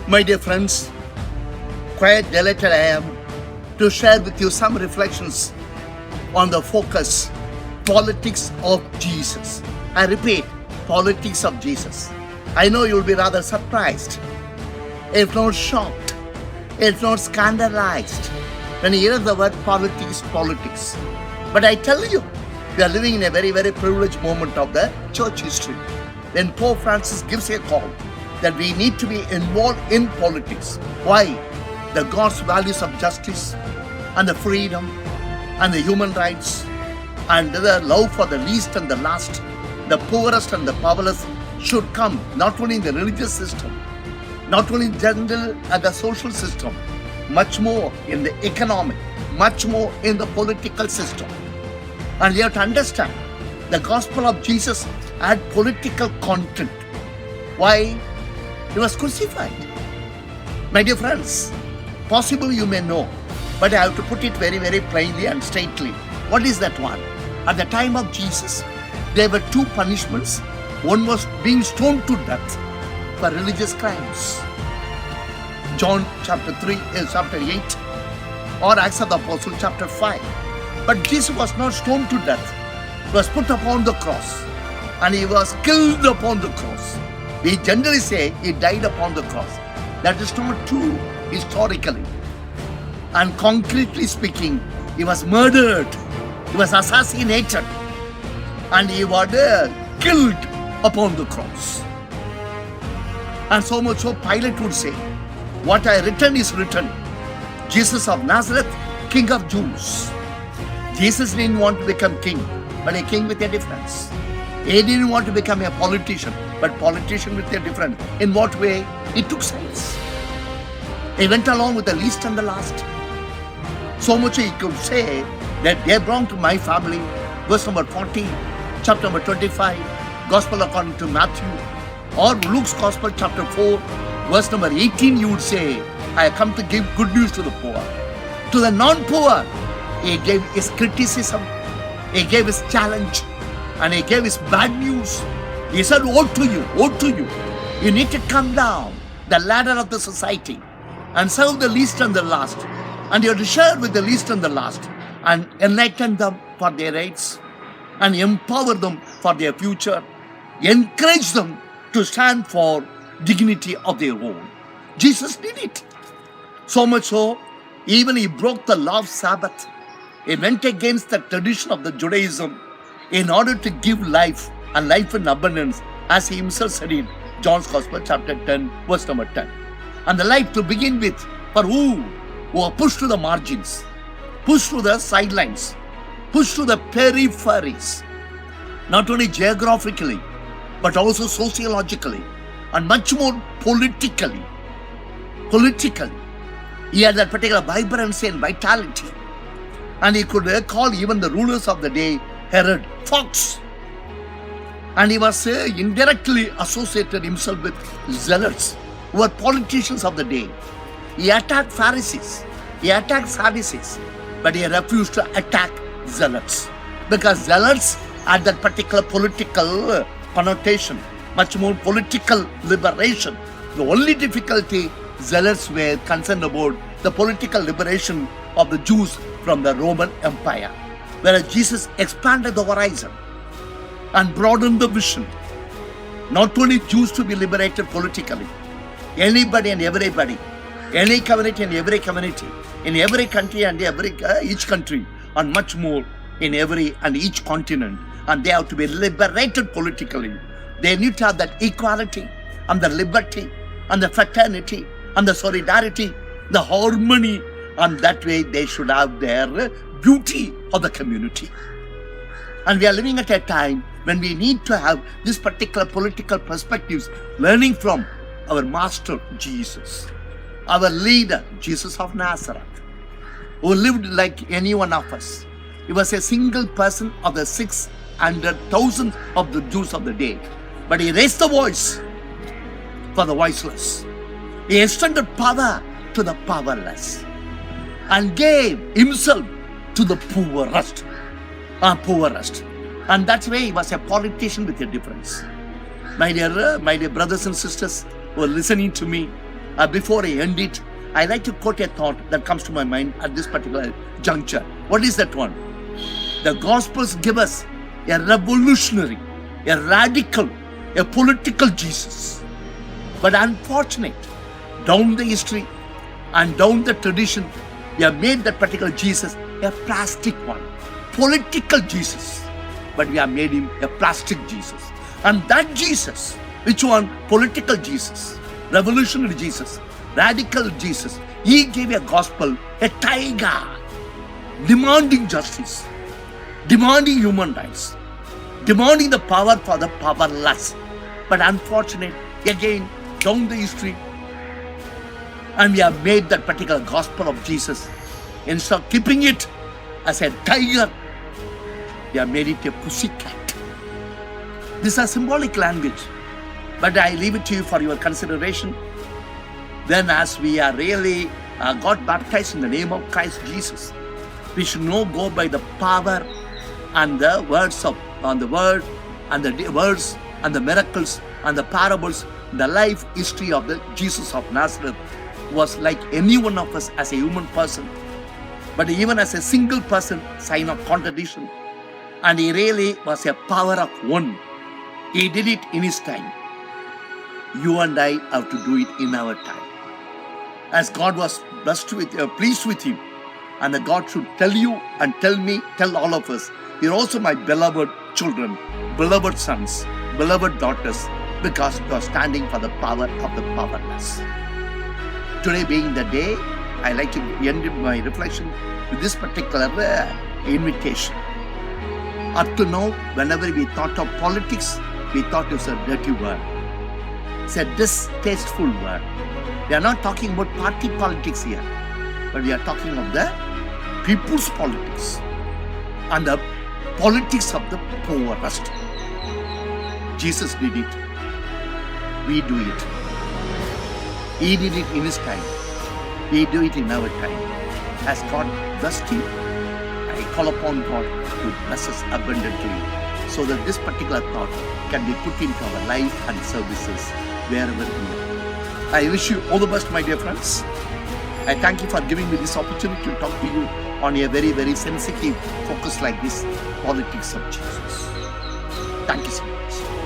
My dear friends, quite delighted I am to share with you some reflections on the focus, politics of Jesus. I repeat, politics of Jesus. I know you'll be rather surprised, if not shocked, if not scandalized, when you hear the word politics. But I tell you, we are living in a very, very privileged moment of the church history, when Pope Francis gives a call that we need to be involved in politics. Why? The God's values of justice and the freedom and the human rights and the love for the least and the last, the poorest and the powerless should come not only in the religious system, not only in general and the social system, much more in the economic, much more in the political system. And you have to understand, the gospel of Jesus had political content. Why? He was crucified. My dear friends, possibly you may know, but I have to put it very, very plainly and straightly. What is that one? At the time of Jesus, there were two punishments. One was being stoned to death for religious crimes. John chapter 8, or Acts of the Apostle chapter 5. But Jesus was not stoned to death. He was put upon the cross and he was killed upon the cross. We generally say he died upon the cross. That is not true historically. And concretely speaking, he was murdered, he was assassinated, and he was killed upon the cross. And so much so Pilate would say, what I written is written. Jesus of Nazareth, King of Jews. Jesus didn't want to become king, but a king with a difference. He didn't want to become a politician, but politician with a difference. In what way? He took sides. He went along with the least and the last. So much he could say that they belong to my family. Verse number 40, chapter number 25, Gospel according to Matthew, or Luke's Gospel chapter 4, verse number 18, you would say, I have come to give good news to the poor. To the non-poor, he gave his criticism, he gave his challenge, and he gave his bad news. He said, woe to you, woe to you. You need to come down the ladder of the society and serve the least and the last. And you have to share with the least and the last and enlighten them for their rights and empower them for their future. Encourage them to stand for dignity of their own. Jesus did it. So much so, even he broke the law of Sabbath. He went against the tradition of the Judaism in order to give life and life in abundance, as he himself said in John's Gospel chapter 10, verse number 10. And the life to begin with, for who are pushed to the margins, pushed to the sidelines, pushed to the peripheries, not only geographically, but also sociologically, and much more politically. He had that particular vibrancy and vitality. And he could call even the rulers of the day Herod, fox. And he was indirectly associated himself with zealots, who were politicians of the day. He attacked Pharisees, he attacked Sadducees, but he refused to attack zealots, because zealots had that particular political connotation, much more political liberation. The only difficulty, zealots were concerned about the political liberation of the Jews from the Roman Empire, whereas Jesus expanded the horizon and broadened the vision. Not only Jews to be liberated politically, anybody and everybody, any community and every community, in every country and each country, and much more in every and each continent, and they have to be liberated politically. They need to have that equality and the liberty and the fraternity and the solidarity, the harmony, and that way they should have their beauty of the community. And we are living at a time when we need to have this particular political perspectives, learning from our master Jesus, our leader Jesus of Nazareth, who lived like any one of us. He was a single person of the 600,000 of the Jews of the day, but he raised the voice for the voiceless. He extended power to the powerless and gave himself to the poorest. And that's why he was a politician with a difference. My dear brothers and sisters who are listening to me, Before I end it, I like to quote a thought that comes to my mind at this particular juncture. What is that one? The Gospels give us a revolutionary, a radical, a political Jesus. But unfortunate, down the history and down the tradition, we have made that particular Jesus a plastic one. Political Jesus. But we have made him a plastic Jesus. And that Jesus, which one? Political Jesus, revolutionary Jesus, radical Jesus. He gave a gospel, a tiger, demanding justice, demanding human rights, demanding the power for the powerless. But unfortunate, again, down the history, and we have made that particular gospel of Jesus, instead of keeping it as a tiger, we have made it a pussycat. This is a symbolic language, but I leave it to you for your consideration. Then as we are really got baptized in the name of Christ Jesus, we should now go by the power and the words of on the word and the words and the miracles and the parables. The life history of the Jesus of Nazareth was like any one of us as a human person, but even as a single person, sign of contradiction. And he really was a power of one. He did it in his time. You and I have to do it in our time. As God was pleased with him, and the God should tell you and tell me, tell all of us, you're also my beloved children, beloved sons, beloved daughters, because you are standing for the power of the powerless. Today being the day, I like to end my reflection with this particular invitation. Up to now, whenever we thought of politics, we thought it was a dirty word. It's a distasteful word. We are not talking about party politics here, but we are talking of the people's politics and the politics of the poorest. Jesus did it. We do it. He did it in his time. We do it in our time. As God blessed you, I call upon God to bless us abundantly, so that this particular thought can be put into our life and services wherever we are. I wish you all the best, my dear friends. I thank you for giving me this opportunity to talk to you on a very, very sensitive focus like this, politics of Jesus. Thank you so much.